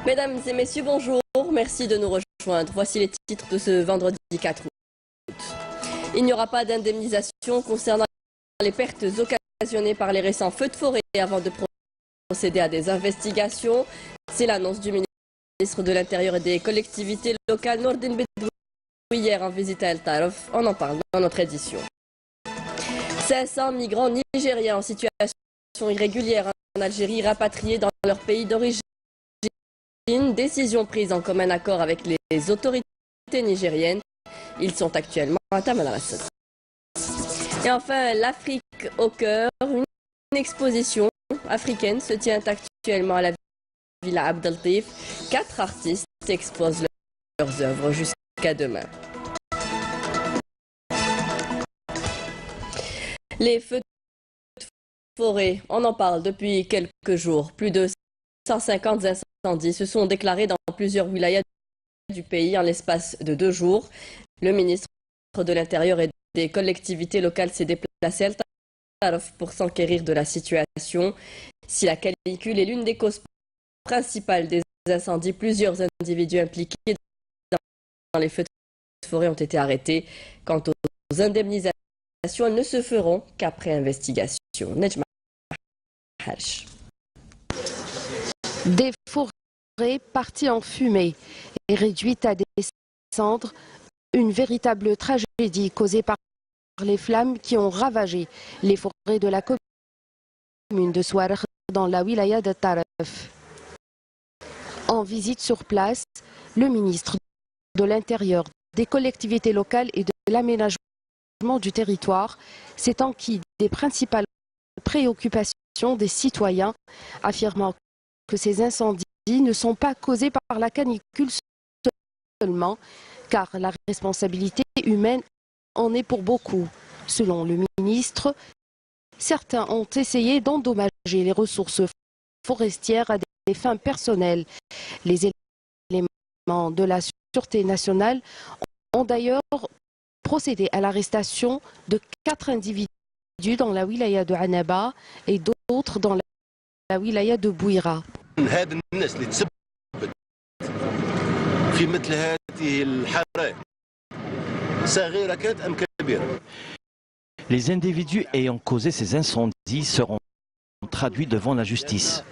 Mesdames et messieurs, bonjour. Merci de nous rejoindre. Voici les titres de ce vendredi 4 août. Il n'y aura pas d'indemnisation concernant les pertes occasionnées par les récents feux de forêt avant de procéder à des investigations. C'est l'annonce du ministre de l'Intérieur et des collectivités locales, Nordin Bedoui, hier en visite à El Taref. On en parle dans notre édition. 500 migrants nigériens en situation irrégulière en Algérie rapatriés dans leur pays d'origine. Décision prise en commun accord avec les autorités nigériennes. Ils sont actuellement à Tamanrasset. Et enfin, l'Afrique au cœur. Une exposition africaine se tient actuellement à la Villa Abdeltif. 4 artistes exposent leurs œuvres jusqu'à demain. Les feux de forêt, on en parle depuis quelques jours. Plus de 150 incendies se sont déclarés dans plusieurs wilayas du pays en l'espace de 2 jours. Le ministre de l'Intérieur et des collectivités locales s'est déplacé à El Taref pour s'enquérir de la situation. Si la canicule est l'une des causes principales des incendies, plusieurs individus impliqués dans les feux de forêt ont été arrêtés. Quant aux indemnisations, elles ne se feront qu'après investigation. Nejma Harch. Des forêts parties en fumée et réduites à des cendres, une véritable tragédie causée par les flammes qui ont ravagé les forêts de la commune de Souareg dans la wilaya de Taref. En visite sur place, le ministre de l'Intérieur, des collectivités locales et de l'aménagement du territoire s'est enquis des principales préoccupations des citoyens, affirmant que ces incendies ne sont pas causés par la canicule seulement, car la responsabilité humaine en est pour beaucoup. Selon le ministre, certains ont essayé d'endommager les ressources forestières à des fins personnelles. Les éléments de la Sûreté nationale ont d'ailleurs procédé à l'arrestation de 4 individus dans la wilaya de Annaba et d'autres dans la wilaya de Bouira. Les individus ayant causé ces incendies seront traduits devant la justice.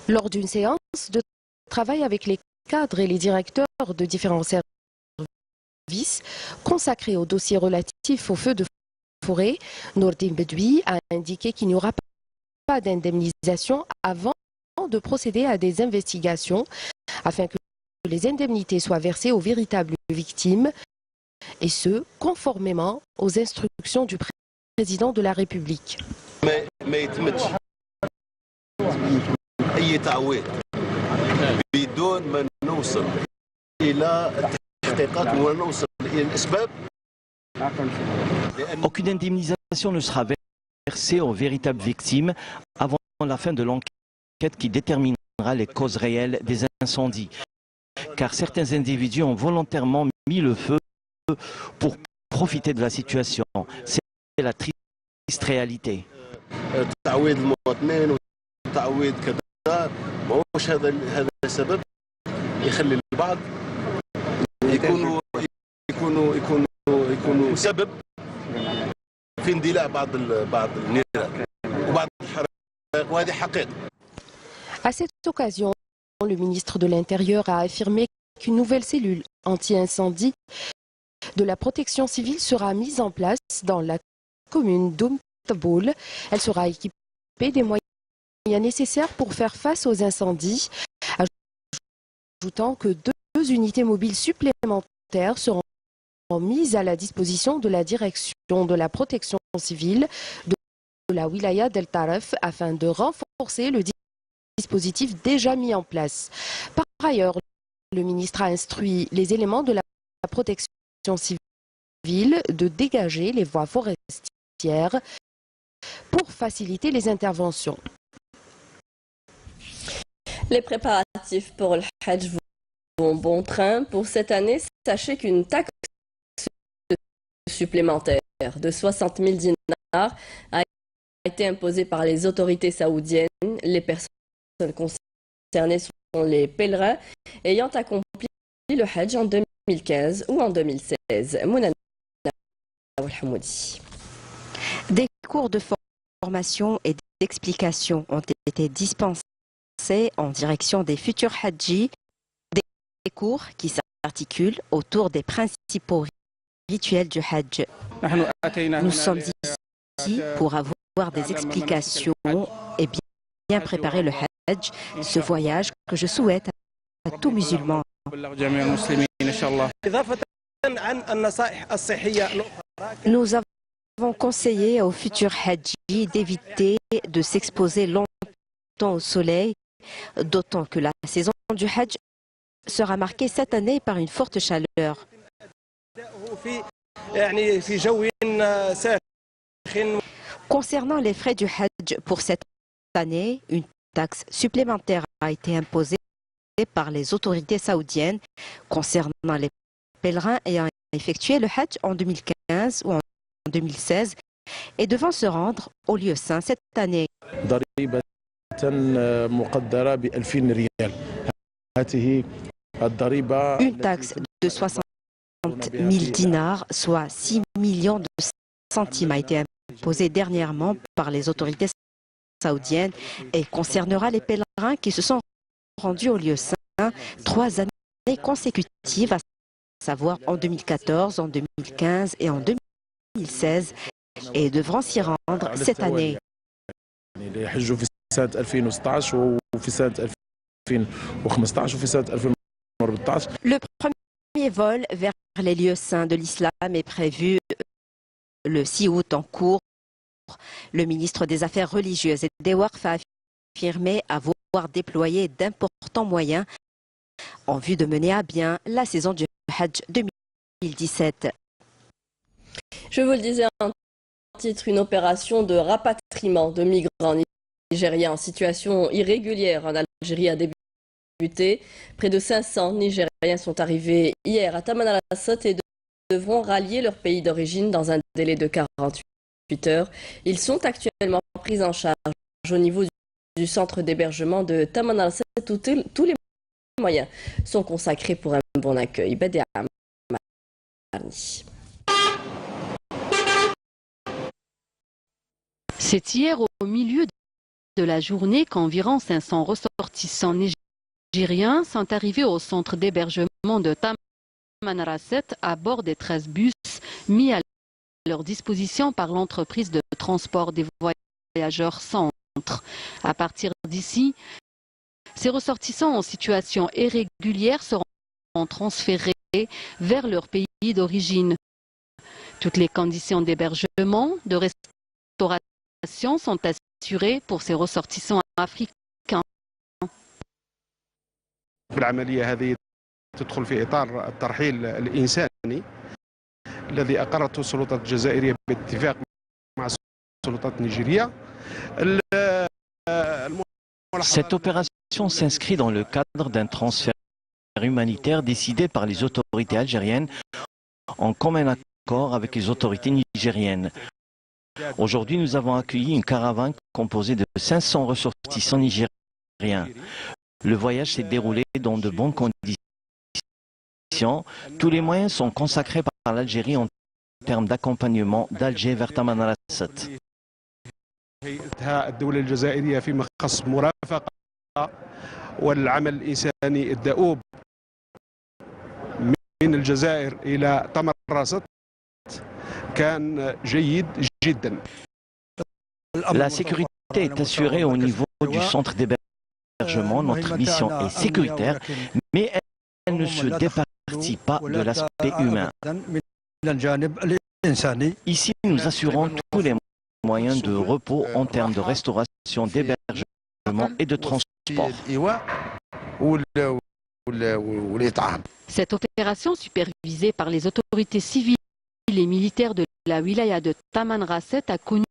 Lors d'une séance de travail avec les cadres et les directeurs de différents services consacrés au dossier relatif aux feux de forêt, Nordin Bedoui a indiqué qu'il n'y aura pas d'indemnisation avant de procéder à des investigations afin que les indemnités soient versées aux véritables victimes, et ce, conformément aux instructions du président de la République. Aucune indemnisation ne sera versée aux véritables victimes avant la fin de l'enquête qui déterminera les causes réelles des incendies. Car certains individus ont volontairement mis le feu pour profiter de la situation. C'est la triste réalité. À cette occasion, le ministre de l'Intérieur a affirmé qu'une nouvelle cellule anti-incendie de la protection civile sera mise en place dans la commune d'Oumtaboul. Elle sera équipée des moyens nécessaires pour faire face aux incendies, ajoutant que 2 unités mobiles supplémentaires seront mises à la disposition de la direction de la protection civile de la wilaya d'El Taref afin de renforcer le dispositif déjà mis en place. Par ailleurs, le ministre a instruit les éléments de la protection civile de dégager les voies forestières pour faciliter les interventions. Les préparatifs pour le Hajj vont bon train. Pour cette année, sachez qu'une taxe supplémentaire de 60 000 dinars a été imposé par les autorités saoudiennes. Les personnes concernées sont les pèlerins ayant accompli le Hajj en 2015 ou en 2016. Mounana Al-Hamoudi. Des cours de formation et d'explication ont été dispensés en direction des futurs Hajjis, des cours qui s'articulent autour des principaux rituels du Hajj. Nous sommes ici pour avoir des explications et bien préparer le Hajj, ce voyage que je souhaite à tout musulman. Nous avons conseillé aux futurs Hajjis d'éviter de s'exposer longtemps au soleil, d'autant que la saison du Hajj sera marquée cette année par une forte chaleur. Concernant les frais du Hajj pour cette année, une taxe supplémentaire a été imposée par les autorités saoudiennes concernant les pèlerins ayant effectué le Hajj en 2015 ou en 2016 et devant se rendre au lieu saint cette année. Une taxe de 60 000 dinars, soit 6 millions de centimes, a été imposée dernièrement par les autorités saoudiennes et concernera les pèlerins qui se sont rendus au lieu saint 3 années consécutives, à savoir en 2014, en 2015 et en 2016, et devront s'y rendre cette année. Le premier vol vers les lieux saints de l'islam est prévu le 6 août en cours. Le ministre des Affaires religieuses et des Waqf a affirmé avoir déployé d'importants moyens en vue de mener à bien la saison du Hajj 2017. Je vous le disais en titre, une opération de rapatriement de migrants nigériens en situation irrégulière en Algérie a débuté. Près de 500 Nigériens sont arrivés hier à Tamanrasset et devront rallier leur pays d'origine dans un délai de 48 heures. Ils sont actuellement pris en charge au niveau du centre d'hébergement de Tamanrasset où tous les moyens sont consacrés pour un bon accueil. Badia Marni. C'est hier au milieu de la journée qu'environ 500 ressortissants nigériens sont arrivés au centre d'hébergement de Tamanrasset à bord des 13 bus mis à leur disposition par l'entreprise de transport des voyageurs Centre. À partir d'ici, ces ressortissants en situation irrégulière seront transférés vers leur pays d'origine. Toutes les conditions d'hébergement, de restauration sont assurées pour ces ressortissants africains. العملية هذه تدخل في إطار الترحيل الإنساني الذي أقرته السلطات الجزائرية باتفاق مع السلطات النيجيرية. Cette opération s'inscrit dans le cadre d'un transfert humanitaire décidé par les autorités algériennes en commun accord avec les autorités nigériennes. Aujourd'hui, nous avons accueilli une caravane composée de 500 ressortissants nigériens. Le voyage s'est déroulé dans de bonnes conditions. Tous les moyens sont consacrés par l'Algérie en termes d'accompagnement d'Alger vers Tamanrasset. الدولة الجزائرية فيما يخص مرافقة والعمل الإنساني الدؤوب من الجزائر إلى تمرست كان جيد جدا. La sécurité est assurée au niveau du centre d'hébergement. Notre mission est sécuritaire, mais elle ne se départit pas de l'aspect humain. Ici, nous assurons tous les moyens de repos en termes de restauration, d'hébergement et de transport. Cette opération, supervisée par les autorités civiles et militaires de la wilaya de Tamanrasset, a connu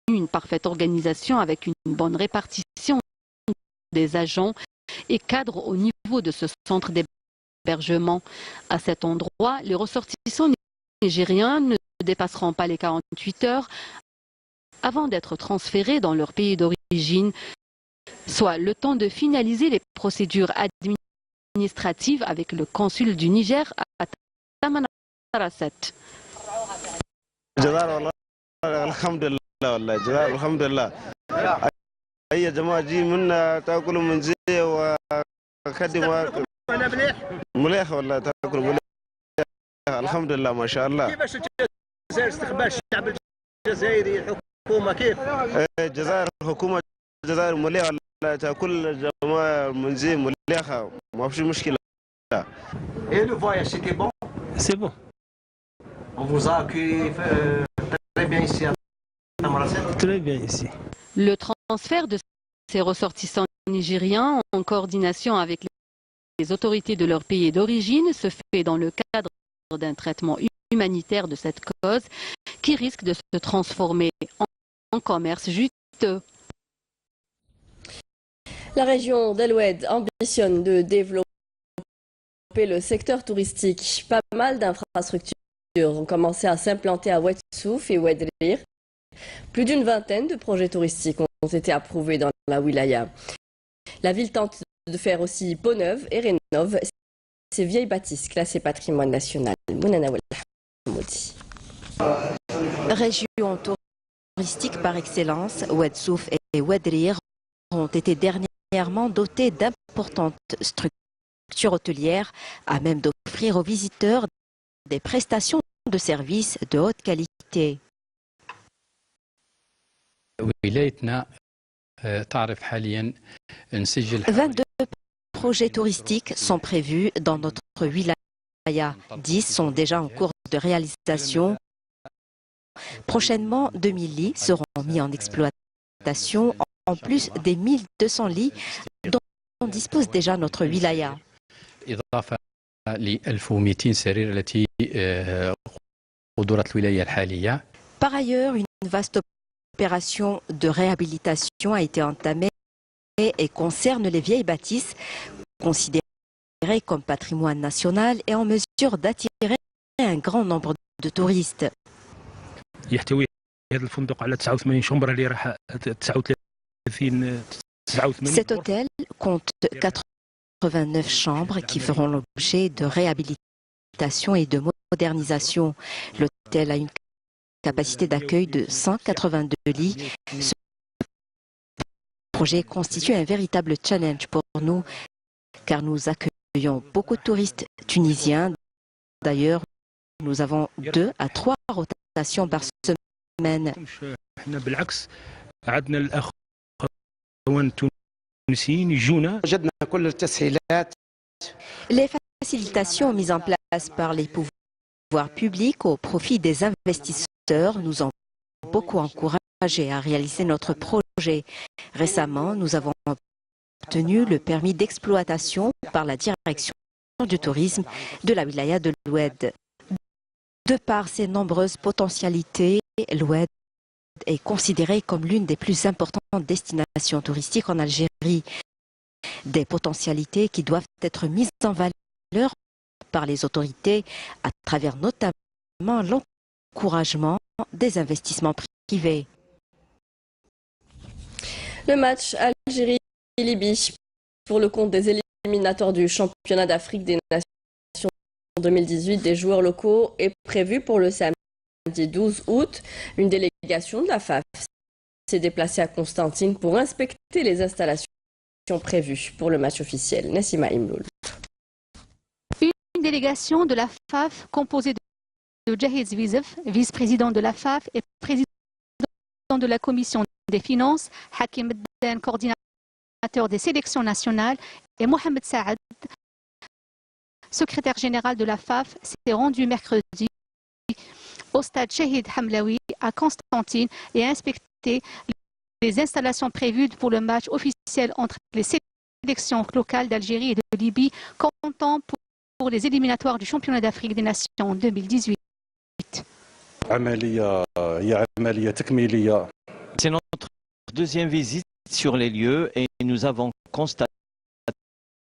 une parfaite organisation avec une bonne répartition des agents et cadres au niveau de ce centre d'hébergement. À cet endroit, les ressortissants Nigériens ne dépasseront pas les 48 heures avant d'être transférés dans leur pays d'origine, soit le temps de finaliser les procédures administratives avec le consul du Niger à Tamanrasset. الحمد لله ما شاء الله. كيفاش الجزائر استقبال الشعب الجزائري الحكومه كيف؟ الجزائر الحكومه الجزائر مليحه والله تاكل الجماعه منزل مليحه ما فيش مشكله. Et le voyage c'était bon? C'est bon. On vous a accueilli très bien ici à Tamanrasset? Très bien ici. Le transfert de ces ressortissants nigériens en coordination avec les autorités de leur pays d'origine se fait dans le cadre d'un traitement humanitaire de cette cause qui risque de se transformer en commerce juteux. La région d'El-Oued ambitionne de développer le secteur touristique. Pas mal d'infrastructures ont commencé à s'implanter à Oued Souf et Oued Rir. Plus d'une vingtaine de projets touristiques ont été approuvés dans la wilaya. La ville tente de faire aussi peau neuve et rénove ces vieilles bâtisses classées patrimoine national. Région touristique par excellence, Oued Souf et Oued Rir ont été dernièrement dotés d'importantes structures hôtelières à même d'offrir aux visiteurs des prestations de services de haute qualité. 22 projets touristiques sont prévus dans notre wilaya. 10 sont déjà en cours de réalisation. Prochainement, 2000 lits seront mis en exploitation, en plus des 1200 lits dont dispose déjà notre wilaya. Par ailleurs, une vaste opération de réhabilitation a été entamée et concerne les vieilles bâtisses considérées comme patrimoine national et en mesure d'attirer un grand nombre de touristes. Cet hôtel compte 89 chambres qui feront l'objet de réhabilitation et de modernisation. L'hôtel a une capacité d'accueil de 182 lits. Ce projet constitue un véritable challenge pour nous car nous accueillons beaucoup de touristes tunisiens. D'ailleurs, nous avons 2 à 3 rotations par semaine. Les facilitations mises en place par les pouvoirs publics au profit des investisseurs nous ont beaucoup encouragés à réaliser notre projet. Récemment, nous avons obtenu le permis d'exploitation par la direction du tourisme de la wilaya de l'Oued. De par ses nombreuses potentialités, l'Oued est considérée comme l'une des plus importantes destinations touristiques en Algérie. Des potentialités qui doivent être mises en valeur par les autorités à travers notamment l'encouragement des investissements privés. Le match Algérie-Libye pour le compte des éliminatoires du championnat d'Afrique des Nations 2018 des joueurs locaux est prévu pour le samedi 12 août. Une délégation de la FAF s'est déplacée à Constantine pour inspecter les installations prévues pour le match officiel. Nassima Imloul. Une délégation de la FAF composée de Jahid Zvizef, vice-président de la FAF et président de la commission des finances, Hakim Bedden, coordinateur des sélections nationales, et Mohamed Saad, secrétaire général de la FAF, s'est rendu mercredi au stade Shahid Hamlaoui à Constantine et a inspecté les installations prévues pour le match officiel entre les sélections locales d'Algérie et de Libye, comptant pour les éliminatoires du championnat d'Afrique des Nations 2018. C'est notre deuxième visite sur les lieux et nous avons constaté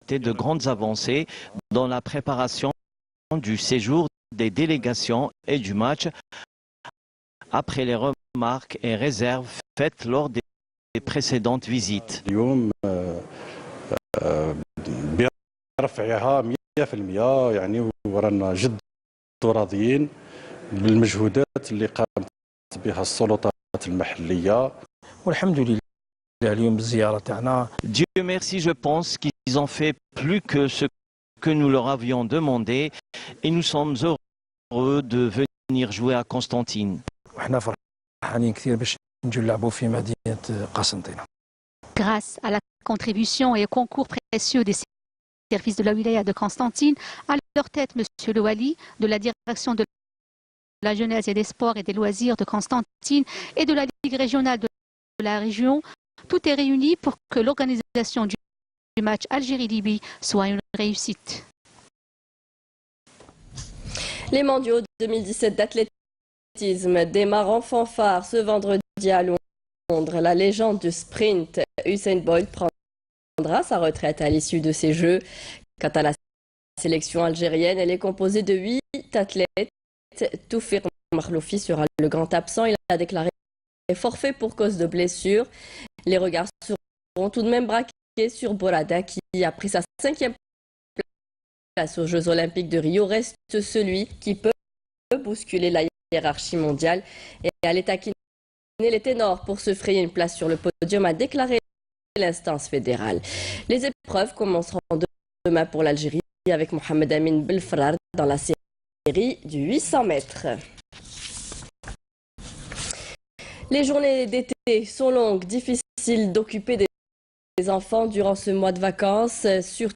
de grandes avancées dans la préparation du séjour des délégations et du match après les remarques et réserves faites lors des précédentes visites. برفعها 100% يعني ورانا جد راضيين بالمجهودات اللي قامت بها السلطات المحليه والحمد لله اليوم بالزياره تاعنا. Dieu merci, je pense qu'ils ont fait plus que ce que nous leur avions demandé et nous sommes heureux de venir jouer à Constantine. وحنا فرحانين كثير باش نجوا نلعبوا في مدينه قسنطينه. Grâce à la contribution et au concours précieux des services de la wilaya de Constantine, à leur tête, M. Le Wali, de la direction de la jeunesse et des sports et des loisirs de Constantine et de la Ligue régionale de la région, tout est réuni pour que l'organisation du match Algérie-Libye soit une réussite. Les mondiaux 2017 d'athlétisme démarrent en fanfare ce vendredi à Londres. La légende du sprint, Usain Bolt, prendra sa retraite à l'issue de ces Jeux. Quant à la sélection algérienne, elle est composée de 8 athlètes. Toufir Marloufi sera le grand absent. Il a déclaré forfait pour cause de blessure. Les regards seront tout de même braqués sur Borada qui a pris sa 5e place aux Jeux Olympiques de Rio. Reste celui qui peut bousculer la hiérarchie mondiale et aller taquiner les ténors pour se frayer une place sur le podium, a déclaré l'instance fédérale. Les épreuves commenceront demain pour l'Algérie avec Mohamed Amin Belfrar dans la série du 800 mètres. Les journées d'été sont longues, difficiles d'occuper des enfants durant ce mois de vacances, surtout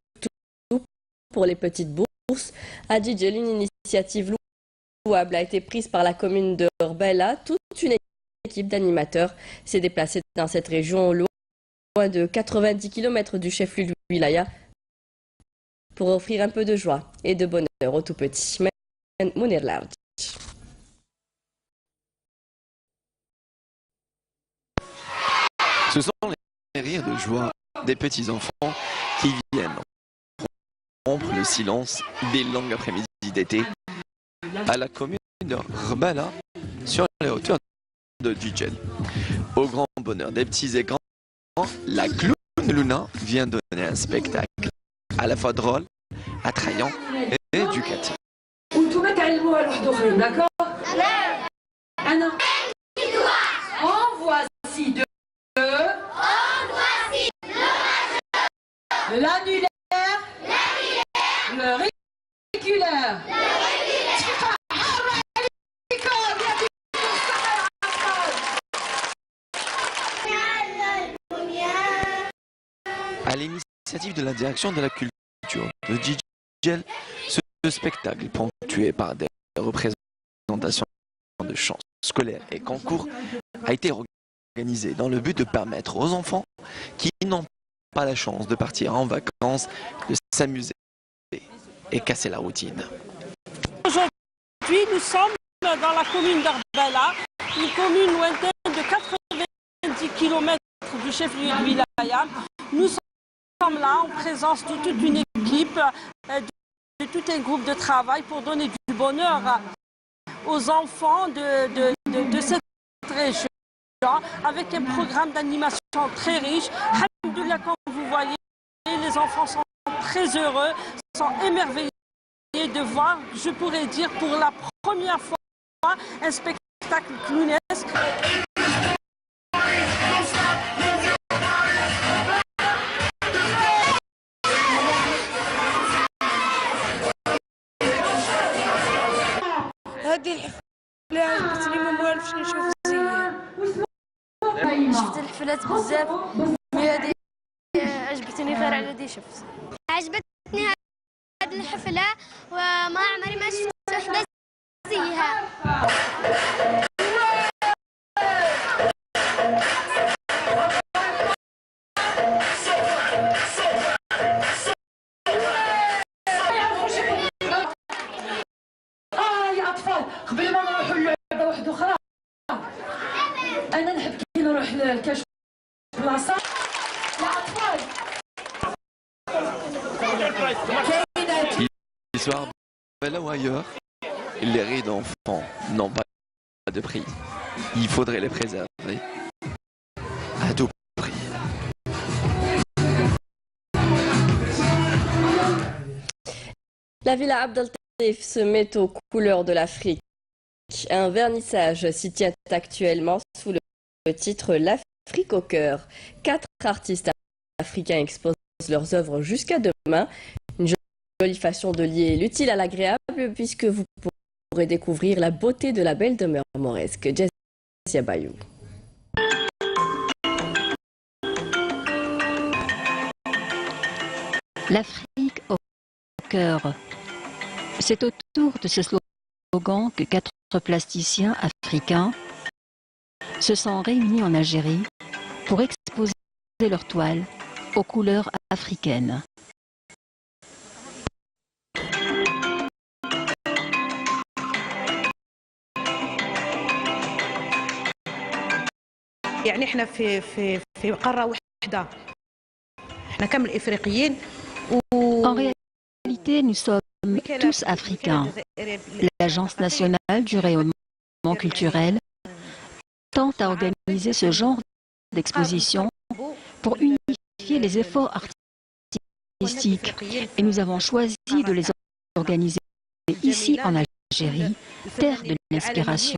pour les petites bourses. À Djidjel, une initiative louable a été prise par la commune de Rbella. Toute une équipe d'animateurs s'est déplacée dans cette région loin de 90 km du chef-lieu de Wilaya pour offrir un peu de joie et de bonheur aux tout-petits. Mounir Large. Ce sont les rires de joie des petits-enfants qui viennent rompre le silence des longues après-midi d'été à la commune de Rbala sur les hauteurs de Djidjel. Au grand bonheur des petits et grands, la clown Luna vient donner un spectacle à la fois drôle, attrayant et éducatif. En voici deux. L'annulaire, le réculaire. À l'initiative de la direction de la culture de Djidjel, ce spectacle ponctué par des représentations de chants scolaires et concours a été organisé dans le but de permettre aux enfants qui n'ont pas la chance de partir en vacances de s'amuser et casser la routine. Aujourd'hui, nous sommes dans la commune d'Arbela, une commune lointaine de 90 km du chef-lieu de Wilaya. Nous sommes là en présence de toute une équipe, de tout un groupe de travail pour donner du bonheur aux enfants de cette région, avec un programme d'animation très riche. Alhamdoulilah, comme vous voyez, les enfants sont très heureux, sont émerveillés de voir, je pourrais dire pour la première fois, un spectacle clownesque. هذه الحفلة عجبتني ما موالفش نشوف زيها. شفت الحفلات بزاف مي هذه عجبتني غير على دي شفت. عجبتني هذه الحفلة وما عمري ما شفت وحدة زيها. يا أطفال قبل ما نروحوا للعبة واحدة أخرى أنا نحب كي نروح لكاش بلاصة يا أطفال. Histoire, belle ou ailleurs, les rides d'enfants n'ont pas de prix. Il faudrait les préserver à tout prix. La Villa Abdel Taif se met aux couleurs de l'Afrique. Un vernissage s'y tient actuellement sous le titre L'Afrique au cœur. 4 artistes africains exposent leurs œuvres jusqu'à demain. Une jolie façon de lier l'utile à l'agréable puisque vous pourrez découvrir la beauté de la belle demeure mauresque. Jessia Bayou. L'Afrique au cœur. C'est autour de ce slogan que 4 plasticiens africains se sont réunis en Algérie pour exposer leurs toiles aux couleurs africaines. يعني احنا في قاره واحده احنا كامل افريقيين. En réalité, nous sommes tous africains. L'Agence nationale du rayonnement culturel tente à organiser ce genre d'exposition pour unifier les efforts artistiques et nous avons choisi de les organiser ici en Algérie, terre de l'inspiration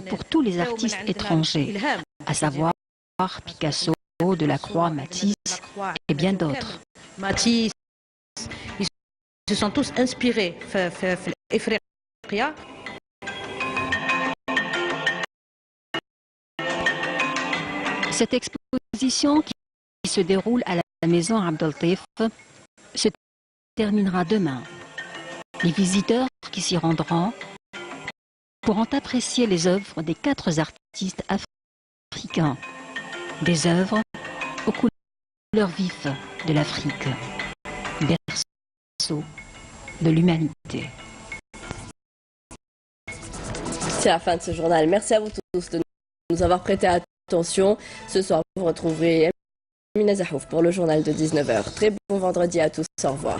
pour tous les artistes étrangers, à savoir Picasso, Delacroix, Matisse et bien d'autres. Matisse, ils se sont tous inspirés d'Afrique. Cette exposition qui se déroule à la maison Abdel Taif se terminera demain. Les visiteurs qui s'y rendront pourront apprécier les œuvres des 4 artistes africains, des œuvres aux couleurs vives de l'Afrique, berceau de l'humanité. C'est la fin de ce journal. Merci à vous tous de nous avoir prêté attention. Ce soir, vous retrouverez Amina Zahouf pour le journal de 19h. Très bon vendredi à tous. Au revoir.